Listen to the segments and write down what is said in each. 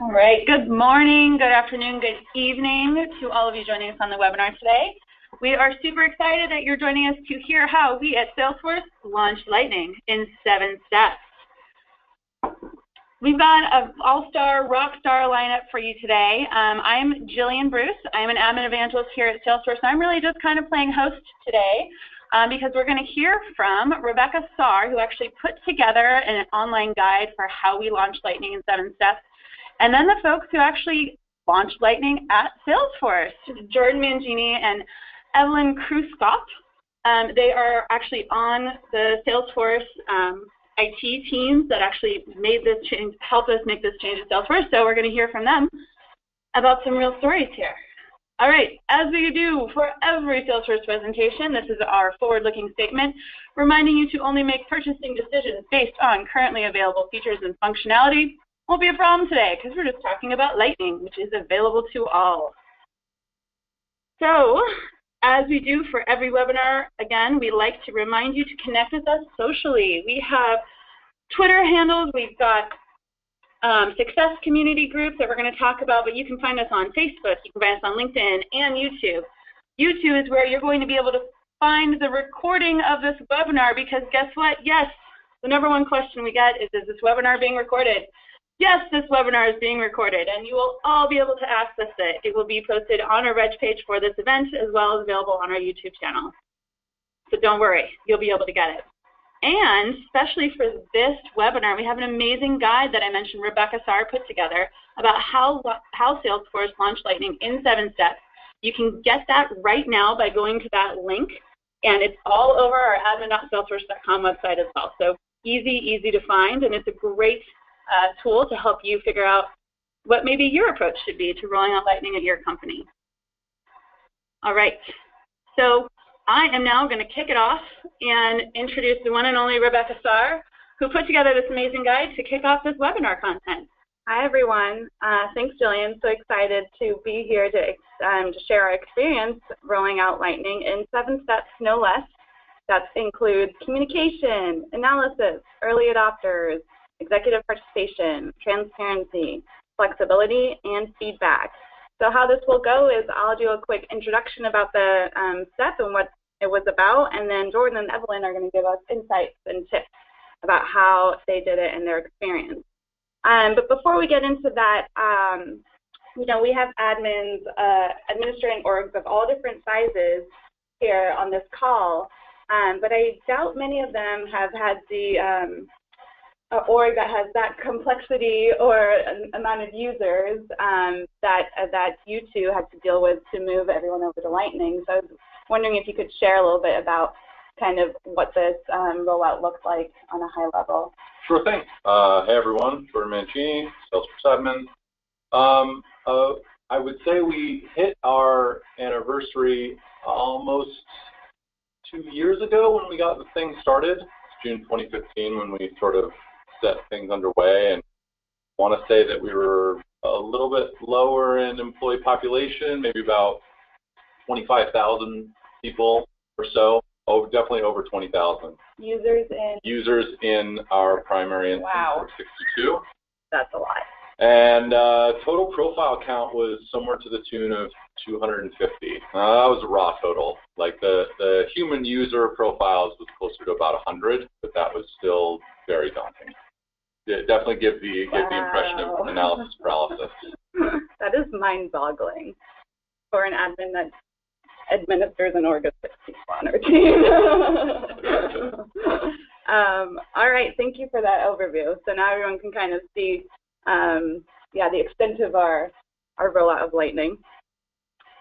All right, good morning, good afternoon, good evening to all of you joining us on the webinar today. We are super excited that you're joining us to hear how we at Salesforce launched Lightning in 7 steps. We've got an all-star, rock star lineup for you today. I'm Jillian Bruce. I'm an admin evangelist here at Salesforce, and I'm really just kind of playing host today because we're going to hear from Rebecca Saar, who actually put together an online guide for how we launched Lightning in 7 steps. And then the folks who actually launched Lightning at Salesforce, Jordan Mangini and Evelyn Kruskop. They are actually on the Salesforce IT teams that actually made this change, helped us make this change at Salesforce. So we're going to hear from them about some real stories here. All right, as we do for every Salesforce presentation, this is our forward-looking statement, reminding you to only make purchasing decisions based on currently available features and functionality. Won't be a problem today because we're just talking about Lightning, which is available to all. So, as we do for every webinar, again, we like to remind you to connect with us socially. We have Twitter handles, we've got success community groups that we're going to talk about, but you can find us on Facebook, you can find us on LinkedIn and YouTube. YouTube is where you're going to be able to find the recording of this webinar because guess what? Yes, the #1 question we get is this webinar being recorded? Yes, this webinar is being recorded, and you will all be able to access it. It will be posted on our reg page for this event, as well as available on our YouTube channel. So don't worry, you'll be able to get it. And especially for this webinar, we have an amazing guide that I mentioned Rebecca Saar put together about how Salesforce launched Lightning in 7 steps. You can get that right now by going to that link, and it's all over our admin.salesforce.com website as well. So easy to find, and it's a great tool to help you figure out what maybe your approach should be to rolling out Lightning at your company. All right, so I am now going to kick it off and introduce the one and only Rebecca Saar, who put together this amazing guide to kick off this webinar content. Hi everyone, thanks Jillian, so excited to be here to share our experience rolling out Lightning in 7 steps, no less. That includes communication, analysis, early adopters, executive participation, transparency, flexibility, and feedback. So how this will go is I'll do a quick introduction about the step and what it was about, and then Jordan and Evelyn are going to give us insights and tips about how they did it in their experience. But before we get into that, you know, we have admins administering orgs of all different sizes here on this call, but I doubt many of them have had the org that has that complexity or an amount of users that you two had to deal with to move everyone over to Lightning. So I was wondering if you could share a little bit about kind of what this rollout looks like on a high level. Sure thing. Hey everyone, Jordan Mangini, Salesforce admin. I would say we hit our anniversary almost 2 years ago when we got the thing started. It's June 2015 when we sort of set things underway, and want to say that we were a little bit lower in employee population, maybe about 25,000 people or so. Oh, definitely over 20,000. Users in our primary instance. Wow. 62. That's a lot. And total profile count was somewhere to the tune of 250. That was a raw total. Like the human user profiles was closer to about 100, but that was still very daunting. It definitely give the impression of analysis paralysis. That is mind-boggling for an admin that administers an org of 6 people on our team. All right, thank you for that overview. So now everyone can kind of see, the extent of our rollout of Lightning.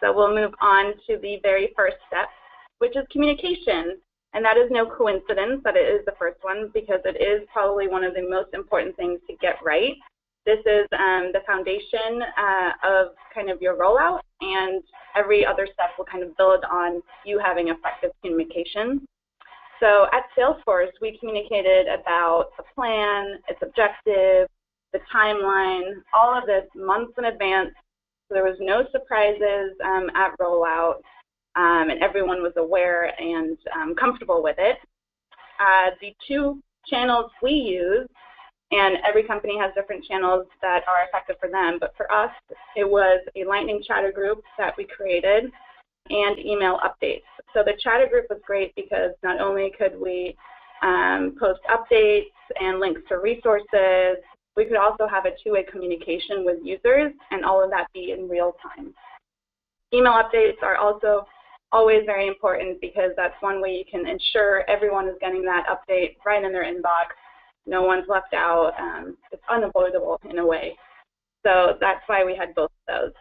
So we'll move on to the very first step, which is communication. And that is no coincidence that it is the first one because it is probably one of the most important things to get right. This is the foundation of kind of your rollout, and every other step will kind of build on you having effective communication. So at Salesforce, we communicated about the plan, its objective, the timeline, all of this months in advance. So there was no surprises at rollout. And everyone was aware and comfortable with it. The 2 channels we use And every company has different channels that are effective for them. But for us, it was a Lightning chatter group that we created and email updates. So the chatter group was great because not only could we post updates and links to resources, we could also have a two-way communication with users and all of that be in real time. Email updates are also always very important because that's one way you can ensure everyone is getting that update right in their inbox. No one's left out. It's unavoidable in a way. So that's why we had both of those.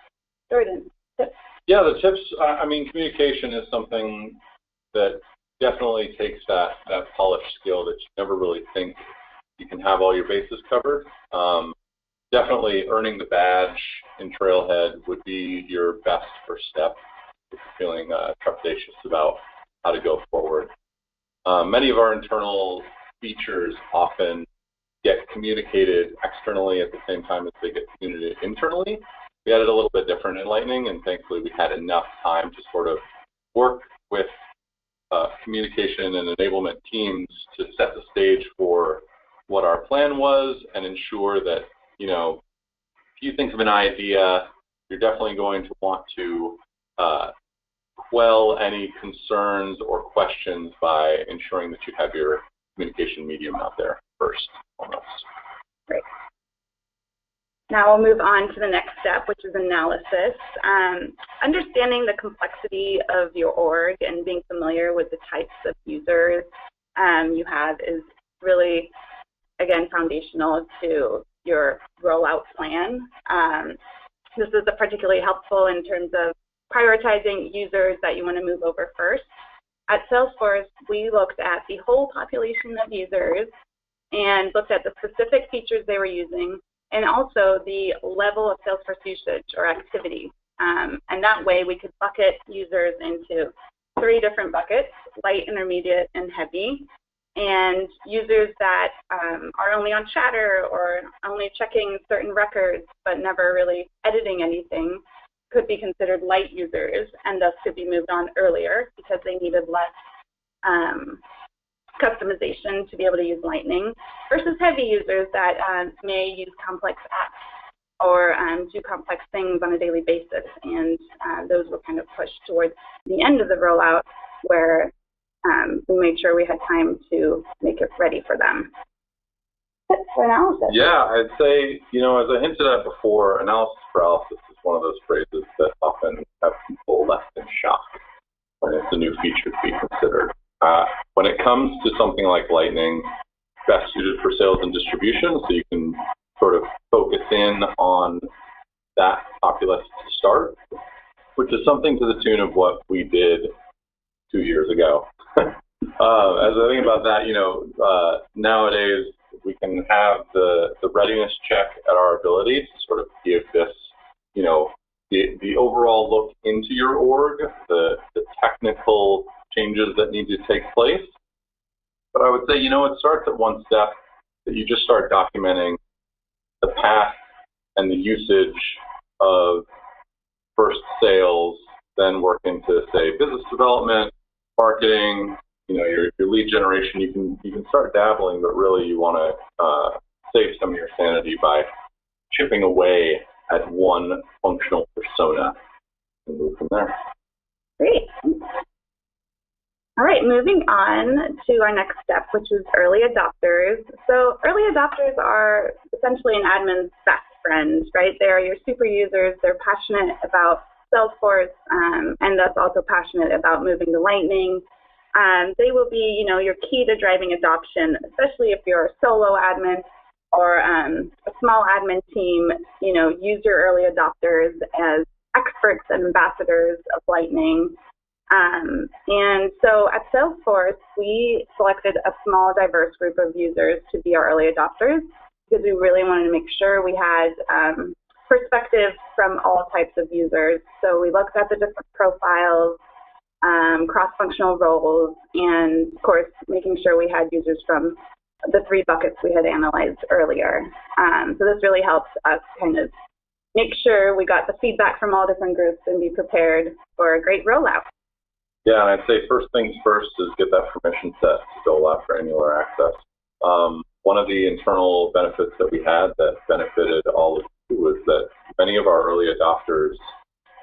Jordan, tips? Yeah, the tips, I mean, communication is something that definitely takes that polished skill that you never really think you can have all your bases covered. Definitely earning the badge in Trailhead would be your best first step if you're feeling trepidatious about how to go forward. Many of our internal features often get communicated externally at the same time as they get communicated internally. We had it a little bit different in Lightning, and thankfully we had enough time to sort of work with communication and enablement teams to set the stage for what our plan was and ensure that, you know, if you think of an idea, you're definitely going to want to quell any concerns or questions by ensuring that you have your communication medium out there first, almost. Great. Now we'll move on to the next step, which is analysis. Understanding the complexity of your org and being familiar with the types of users you have is really, again, foundational to your rollout plan. This is particularly helpful in terms of prioritizing users that you want to move over first. At Salesforce, we looked at the whole population of users and looked at the specific features they were using and also the level of Salesforce usage or activity. And that way we could bucket users into 3 different buckets: light, intermediate, and heavy. And users that are only on chatter or only checking certain records but never really editing anything could be considered light users and thus could be moved on earlier because they needed less customization to be able to use Lightning, versus heavy users that may use complex apps or do complex things on a daily basis. And those were kind of pushed towards the end of the rollout where we made sure we had time to make it ready for them. For analysis. Yeah, I'd say, you know, as I hinted at before, analysis paralysis is one of those phrases that often have people left in shock when it's a new feature to be considered. When it comes to something like Lightning, best suited for sales and distribution, so you can sort of focus in on that populace to start, which is something to the tune of what we did 2 years ago. As I think about that, you know, nowadays we can have the readiness check at our ability to sort of give this, you know, the overall look into your org, the technical changes that need to take place. But I would say, you know, it starts at one step, that you just start documenting the path and the usage of first sales, then work into, say, business development, marketing, you know, your lead generation. You can start dabbling, but really you want to save some of your sanity by chipping away at one functional persona and move from there. Great. All right, moving on to our next step, which is early adopters. So early adopters are essentially an admin's best friend, right? They are your super users. They're passionate about Salesforce and thus also passionate about moving to Lightning. They will be, you know, your key to driving adoption, especially if you're a solo admin or a small admin team. You know, use your early adopters as experts and ambassadors of Lightning. And so at Salesforce, we selected a small, diverse group of users to be our early adopters because we really wanted to make sure we had perspectives from all types of users. So we looked at the different profiles, cross-functional roles, and of course, making sure we had users from the 3 buckets we had analyzed earlier. So this really helps us kind of make sure we got the feedback from all different groups and be prepared for a great rollout. Yeah, and I'd say first things first is get that permission set to dole out granular access. one of the internal benefits that we had that benefited all of you was that many of our early adopters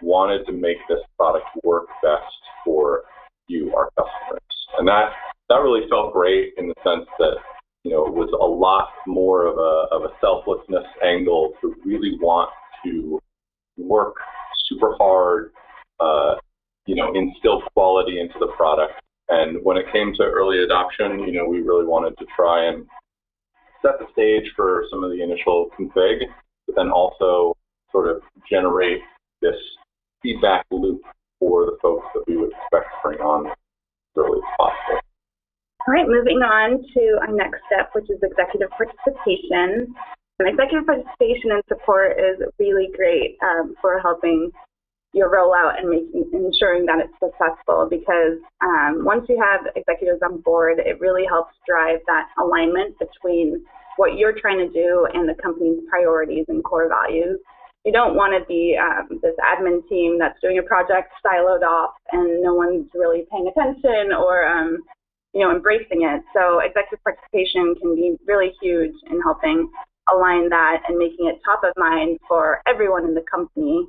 wanted to make this product work best for you, our customers. And that really felt great in the sense that, it was a lot more of a selflessness angle to really want to work super hard, instill quality into the product. And when it came to early adoption, we really wanted to try and set the stage for some of the initial config, but then also sort of generate this feedback loop for the folks that we would expect to bring on as early as possible. All right, moving on to our next step, which is executive participation. Executive participation and support is really great for helping your rollout and ensuring that it's successful, because once you have executives on board, it really helps drive that alignment between what you're trying to do and the company's priorities and core values. You don't want to be this admin team that's doing a project siloed off and no one's really paying attention or embracing it. So executive participation can be really huge in helping align that and making it top of mind for everyone in the company.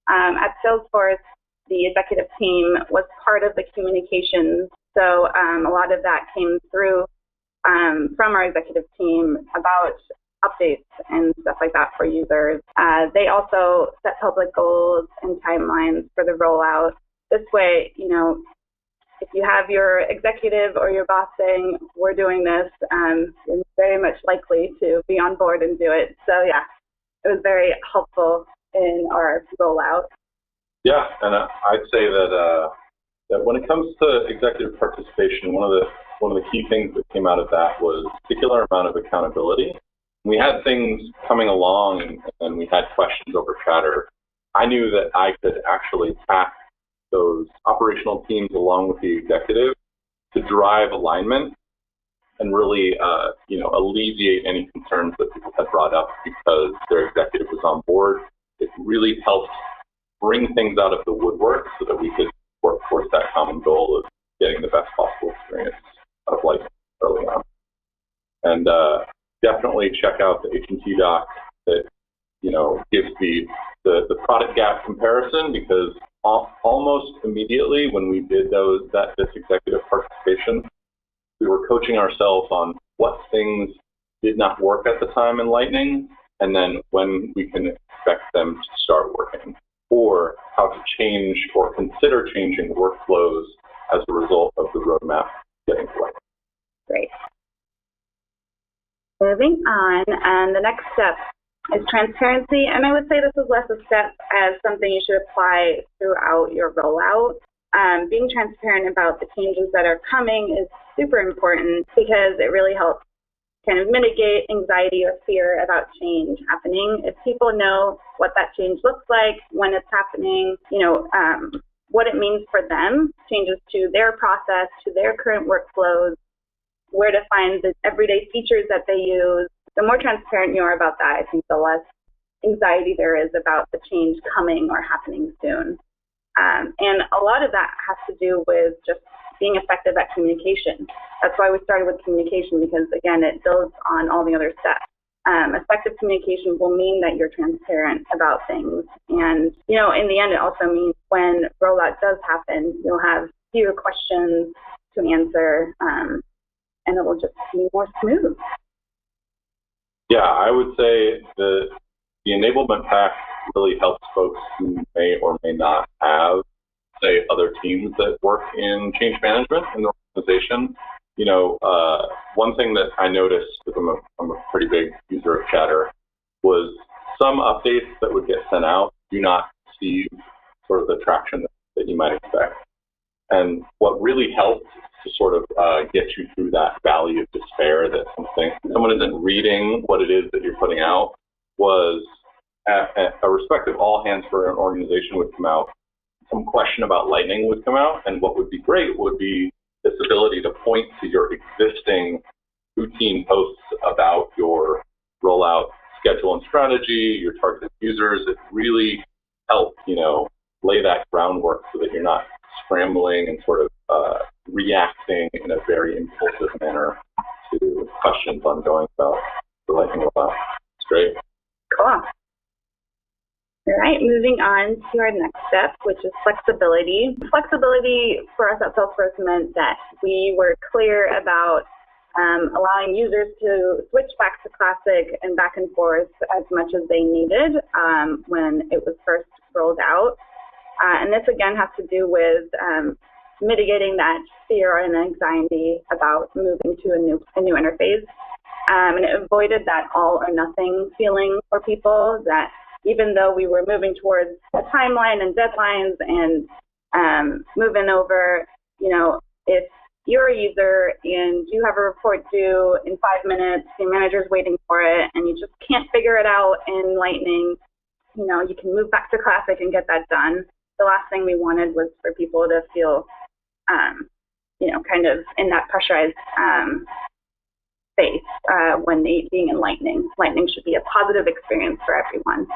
At Salesforce, the executive team was part of the communications, so a lot of that came through from our executive team about updates and stuff like that for users. They also set public goals and timelines for the rollout. This way, if you have your executive or your boss saying, we're doing this, you're very much likely to be on board and do it. So yeah, it was very helpful in our rollout. Yeah, and I'd say that when it comes to executive participation, one of the key things that came out of that was a particular amount of accountability. We had things coming along and we had questions over chatter. I knew that I could actually task those operational teams along with the executive to drive alignment and really, alleviate any concerns that people had brought up because their executive was on board. It really helped bring things out of the woodwork so that we could work towards that common goal of getting the best possible experience out of life early on. And definitely check out the H&T doc that gives the product gap comparison, because almost immediately when we did this executive participation, we were coaching ourselves on what things did not work at the time in Lightning, and then when we can expect them to start working, or how to change or consider changing workflows as a result of the roadmap getting to Lightning. Great. Moving on, and the next step is transparency, and I would say this is less a step as something you should apply throughout your rollout. Being transparent about the changes that are coming is super important because it really helps kind of mitigate anxiety or fear about change happening. If people know what that change looks like, when it's happening, what it means for them, changes to their process, to their current workflows, where to find the everyday features that they use. The more transparent you are about that, I think the less anxiety there is about the change coming or happening soon. And a lot of that has to do with just being effective at communication. That's why we started with communication, because again, it builds on all the other steps. Effective communication will mean that you're transparent about things. And, in the end, it also means when rollout does happen, you'll have fewer questions to answer, and it will just be more smooth. Yeah, I would say the enablement pack really helps folks who may or may not have, say, other teams that work in change management in the organization. One thing that I noticed, because I'm a pretty big user of Chatter, was some updates that would get sent out do not receive sort of the traction that you might expect. And what really helped to sort of get you through that valley of despair that someone isn't reading what it is that you're putting out was a respective all hands for an organization would come out, some question about Lightning would come out, and what would be great would be this ability to point to your existing routine posts about your rollout schedule and strategy, your targeted users. It really helped, lay that groundwork so that you're not scrambling and sort of reacting in a very impulsive manner to questions ongoing about the Lightning rollout. It's great. Cool. All right, moving on to our next step, which is flexibility. Flexibility for us at Salesforce meant that we were clear about allowing users to switch back to Classic and back and forth as much as they needed when it was first rolled out. And this, again, has to do with mitigating that fear and anxiety about moving to a new interface. And it avoided that all or nothing feeling for people, that even though we were moving towards a timeline and deadlines and moving over, if you're a user and you have a report due in 5 minutes, your manager's waiting for it, and you just can't figure it out in Lightning, you can move back to Classic and get that done. The last thing we wanted was for people to feel, kind of in that pressurized space when being in Lightning. Lightning should be a positive experience for everyone.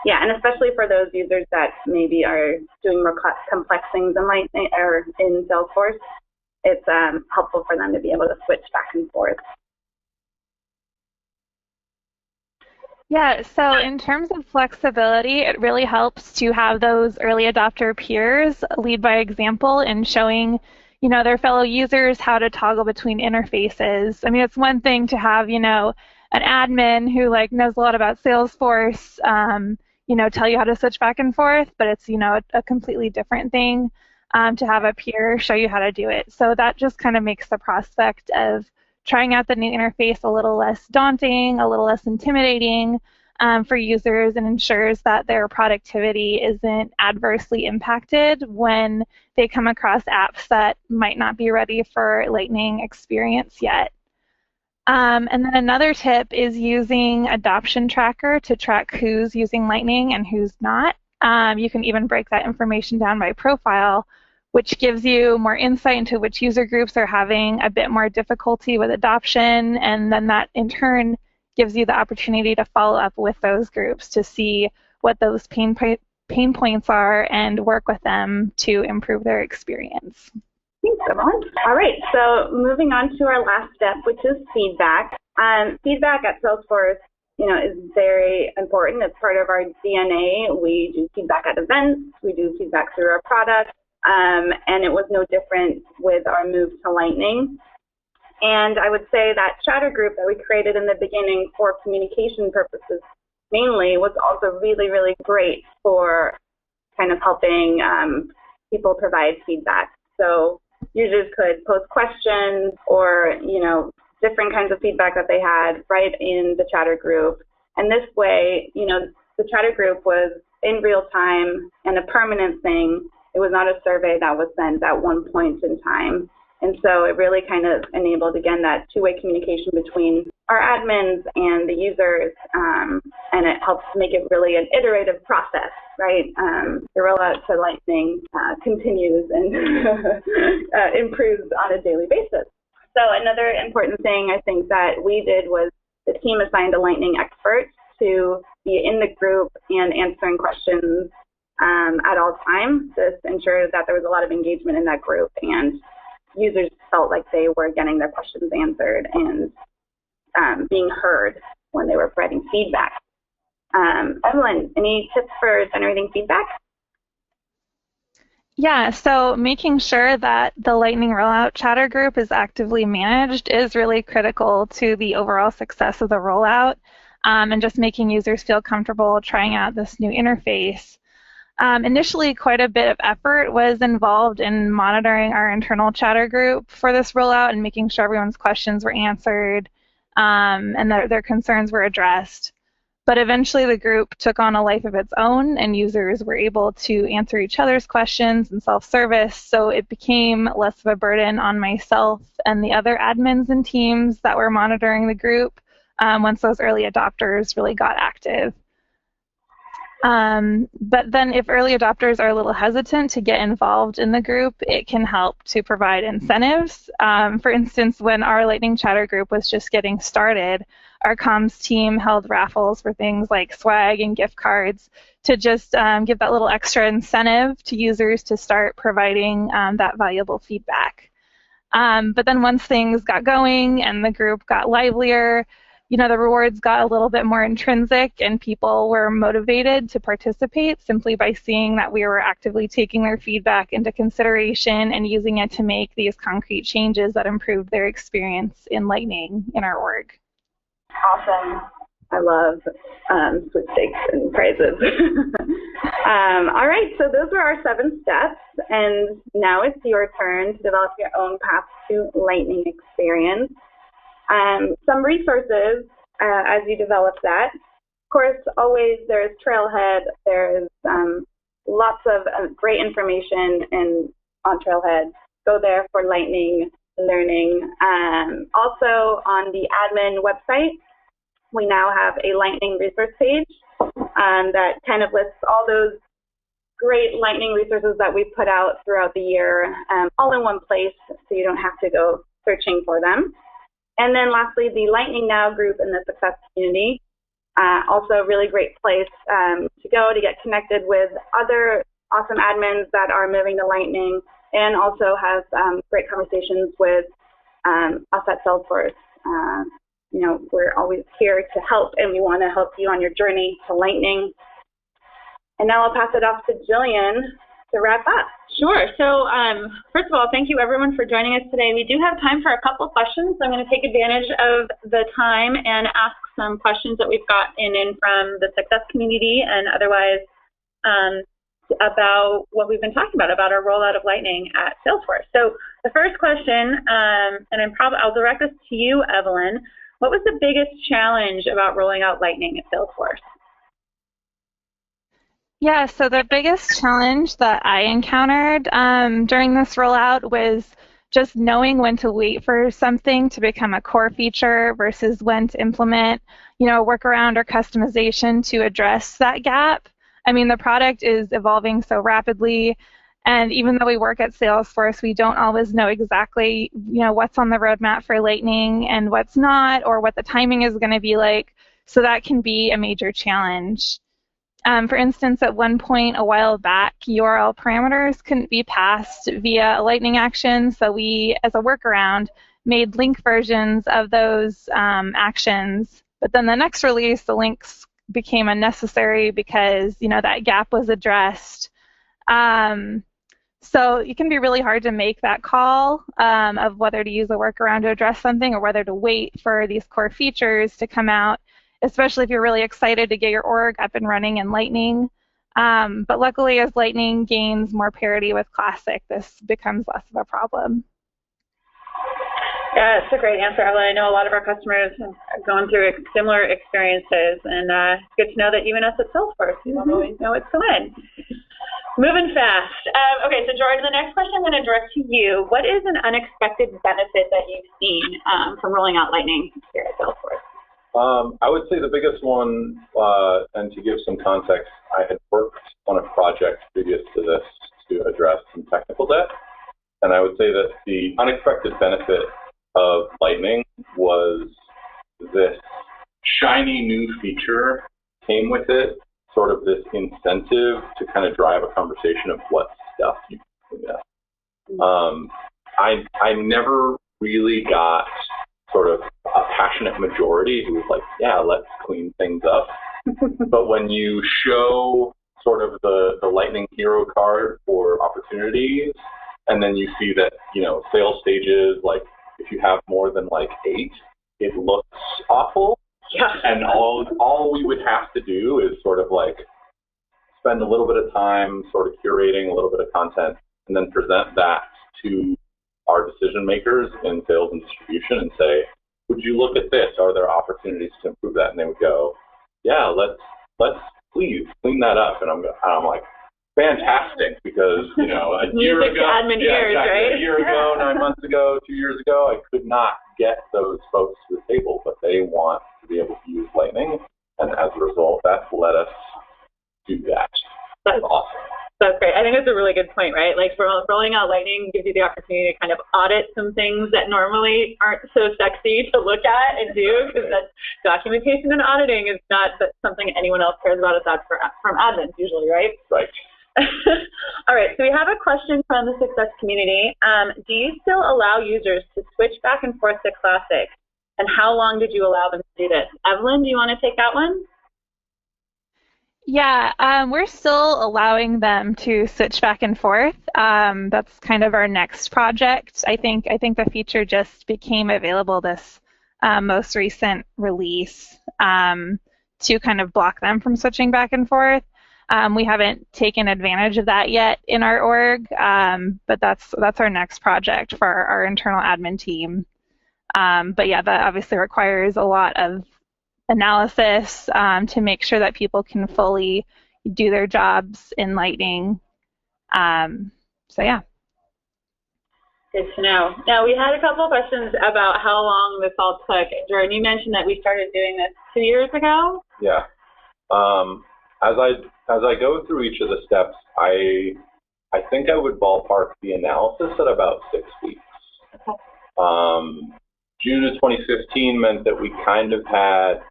Yeah, and especially for those users that maybe are doing more complex things in Lightning or in Salesforce, it's helpful for them to be able to switch back and forth. Yeah, so in terms of flexibility, it really helps to have those early adopter peers lead by example in showing, their fellow users how to toggle between interfaces. I mean, it's one thing to have, an admin who knows a lot about Salesforce, tell you how to switch back and forth, but it's, a completely different thing to have a peer show you how to do it. So that just kind of makes the prospect of trying out the new interface a little less daunting, a little less intimidating for users, and ensures that their productivity isn't adversely impacted when they come across apps that might not be ready for Lightning experience yet. And then another tip is using Adoption Tracker to track who's using Lightning and who's not. You can even break that information down by profile, which gives you more insight into which user groups are having a bit more difficulty with adoption, and then that in turn gives you the opportunity to follow up with those groups to see what those pain points are and work with them to improve their experience. Thanks, everyone. All right, so moving on to our last step, which is feedback. Feedback at Salesforce, is very important. It's part of our DNA. We do feedback at events. We do feedback through our product. And it was no different with our move to Lightning. And I would say that chatter group that we created in the beginning for communication purposes mainly was also really, really great for kind of helping people provide feedback. So users could post questions or, different kinds of feedback that they had right in the chatter group. And this way, the chatter group was in real time and a permanent thing. It was not a survey that was sent at one point in time. And so it really kind of enabled, again, that two-way communication between our admins and the users, and it helps make it really an iterative process, right? The rollout to Lightning continues and improves on a daily basis. So another important thing I think that we did was the team assigned a Lightning expert to be in the group and answering questions at all times. This ensured that there was a lot of engagement in that group and users felt like they were getting their questions answered and being heard when they were providing feedback. Evelyn, any tips for generating feedback? Yeah, so making sure that the Lightning rollout chatter group is actively managed is really critical to the overall success of the rollout, and just making users feel comfortable trying out this new interface. Initially, quite a bit of effort was involved in monitoring our internal chatter group for this rollout and making sure everyone's questions were answered and that their concerns were addressed. But eventually the group took on a life of its own and users were able to answer each other's questions and self-service, so it became less of a burden on myself and the other admins and teams that were monitoring the group once those early adopters really got active. But then if early adopters are a little hesitant to get involved in the group, it can help to provide incentives. For instance, when our Lightning Chatter group was just getting started, our comms team held raffles for things like swag and gift cards to just give that little extra incentive to users to start providing that valuable feedback. But then once things got going and the group got livelier, the rewards got a little bit more intrinsic and people were motivated to participate simply by seeing that we were actively taking their feedback into consideration and using it to make these concrete changes that improved their experience in Lightning in our org. Awesome. I love sweepstakes and prizes. All right, so those were our 7 steps, and now it's your turn to develop your own path to Lightning experience. Some resources as you develop that. Of course, always there's Trailhead. There's lots of great information on Trailhead. Go there for Lightning learning. Also on the admin website, we now have a Lightning resource page that kind of lists all those great Lightning resources that we put out throughout the year, all in one place, so you don't have to go searching for them. And then lastly, the Lightning Now group in the Success community, also a really great place to go to get connected with other awesome admins that are moving to Lightning, and also have great conversations with us at Salesforce. We're always here to help, and we want to help you on your journey to Lightning. And now I'll pass it off to Jillian to wrap up. Sure. So first of all, thank you everyone for joining us today. We do have time for a couple questions. I'm going to take advantage of the time and ask some questions that we've got in from the Success community and otherwise about what we've been talking about our rollout of Lightning at Salesforce. So the first question, and I'll direct this to you, Evelyn. What was the biggest challenge about rolling out Lightning at Salesforce? Yeah, so the biggest challenge that I encountered during this rollout was just knowing when to wait for something to become a core feature versus when to implement, a workaround or customization to address that gap. I mean, the product is evolving so rapidly, and even though we work at Salesforce, we don't always know exactly, what's on the roadmap for Lightning and what's not, or what the timing is going to be like. So that can be a major challenge. For instance, at one point a while back, URL parameters couldn't be passed via a Lightning action, so we, as a workaround, made link versions of those actions. But then the next release, the links became unnecessary because, that gap was addressed. So it can be really hard to make that call of whether to use a workaround to address something or whether to wait for these core features to come out, especially if you're really excited to get your org up and running in Lightning. But luckily, as Lightning gains more parity with Classic, this becomes less of a problem. Yeah, it's a great answer, Evelyn. I know a lot of our customers have gone through similar experiences, and it's good to know that even us at Salesforce, we don't always know what's going on. Moving fast. Okay, so George, the next question I'm going to direct to you. What is an unexpected benefit that you've seen from rolling out Lightning here at Salesforce? I would say the biggest one, and to give some context, I had worked on a project previous to this to address some technical debt, and I would say that the unexpected benefit of Lightning was this shiny new feature came with it, sort of this incentive to kind of drive a conversation of what stuff you can clean up. I never really got sort of a passionate majority who was like, yeah, let's clean things up. But when you show sort of the Lightning hero card for opportunities, and then you see that, sales stages, like if you have more than like 8, it looks awful. Yeah. And all we would have to do is sort of like spend a little bit of time sort of curating a little bit of content and then present that to our decision makers in sales and distribution and say, would you look at this? Are there opportunities to improve that? And they would go, yeah, let's please clean that up. And I'm like, fantastic, because a year ago, admin ears, right? A year ago, 9 months ago, 2 years ago, I could not get those folks to the table, but they want to be able to use Lightning, and as a result, that's let us do that. That's awesome. That's great. I think that's a really good point, right? Like rolling out Lightning gives you the opportunity to kind of audit some things that normally aren't so sexy to look at and do, because that documentation and auditing is not something anyone else cares about aside from admins usually, right? Right. All right, so we have a question from the Success community. Do you still allow users to switch back and forth to Classic? And how long did you allow them to do this? Evelyn, do you want to take that one? Yeah, we're still allowing them to switch back and forth. That's kind of our next project. I think the feature just became available this most recent release to kind of block them from switching back and forth. We haven't taken advantage of that yet in our org, but that's our next project for our internal admin team. But yeah, that obviously requires a lot of analysis to make sure that people can fully do their jobs in Lightning. So yeah. Good to know. Now, we had a couple of questions about how long this all took. Jordan, you mentioned that we started doing this 2 years ago? Yeah. As I go through each of the steps, I think I would ballpark the analysis at about 6 weeks. Okay. June of 2015 meant that we kind of had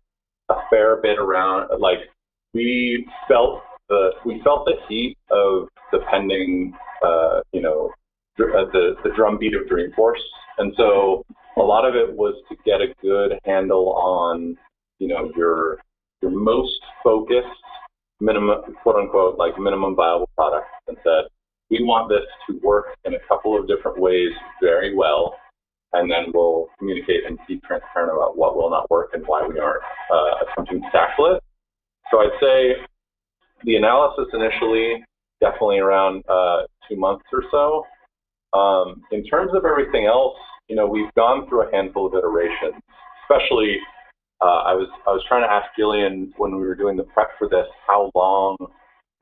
a fair bit around, like we felt the heat of the pending, the drumbeat of Dreamforce, and so a lot of it was to get a good handle on, your most focused minimum, quote unquote, like minimum viable product, and said we want this to work in a couple of different ways very well. And then we'll communicate and be transparent about what will not work and why we aren't attempting to tackle it. So I'd say the analysis initially, definitely around 2 months or so. In terms of everything else, we've gone through a handful of iterations. Especially, I was trying to ask Jillian when we were doing the prep for this how long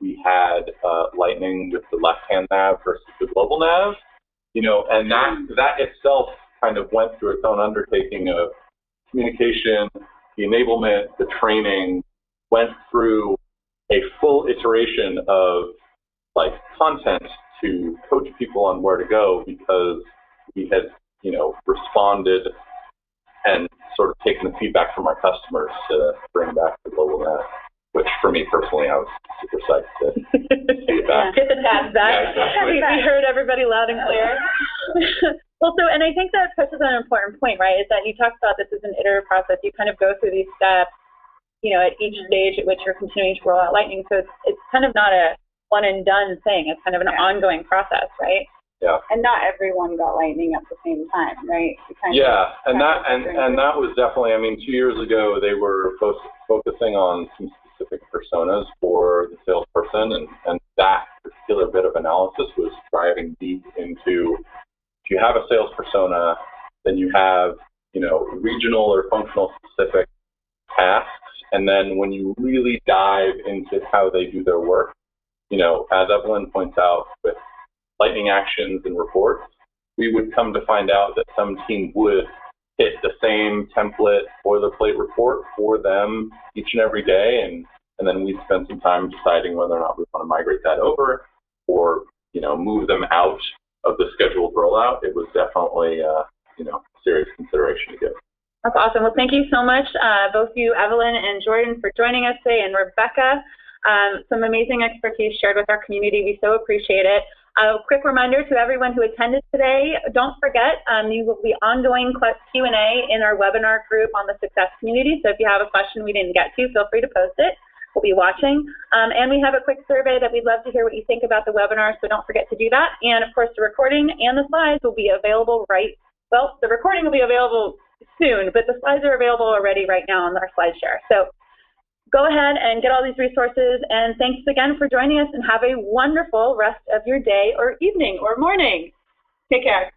we had Lightning with the left-hand nav versus the global nav. And that itself kind of went through its own undertaking of communication, the enablement, the training, went through a full iteration of like content to coach people on where to go, because we had, responded and sort of taken the feedback from our customers to bring back the global nav, which for me personally, I was super psyched to see it back. Get the tabs back. Yeah, exactly. We heard everybody loud and clear. Well, so, and I think that touches on an important point, right, is that you talked about this as an iterative process. You kind of go through these steps, at each stage at which you're continuing to roll out Lightning. So it's kind of not a one and done thing. It's kind of an ongoing process, right? Yeah. And not everyone got Lightning at the same time, right? And that was definitely, 2 years ago, they were focusing on some specific personas for the salesperson, and that particular bit of analysis was driving deep into, if you have a sales persona, then you have, regional or functional specific tasks. And then when you really dive into how they do their work, as Evelyn points out with Lightning actions and reports, we would come to find out that some team would hit the same template boilerplate report for them each and every day. And then we'd spend some time deciding whether or not we want to migrate that over or, move them out of the scheduled rollout. It was definitely, a serious consideration to give. That's awesome. Well, thank you so much, both you, Evelyn and Jordan, for joining us today, and Rebecca. Some amazing expertise shared with our community. We so appreciate it. A quick reminder to everyone who attended today, don't forget, there will be ongoing Q&A in our webinar group on the Success community. So if you have a question we didn't get to, feel free to post it. We'll be watching. And we have a quick survey that we'd love to hear what you think about the webinar, so don't forget to do that. And of course, the recording and the slides will be available the recording will be available soon, but the slides are available already right now on our SlideShare. So go ahead and get all these resources, and thanks again for joining us, and have a wonderful rest of your day or evening or morning. Take care.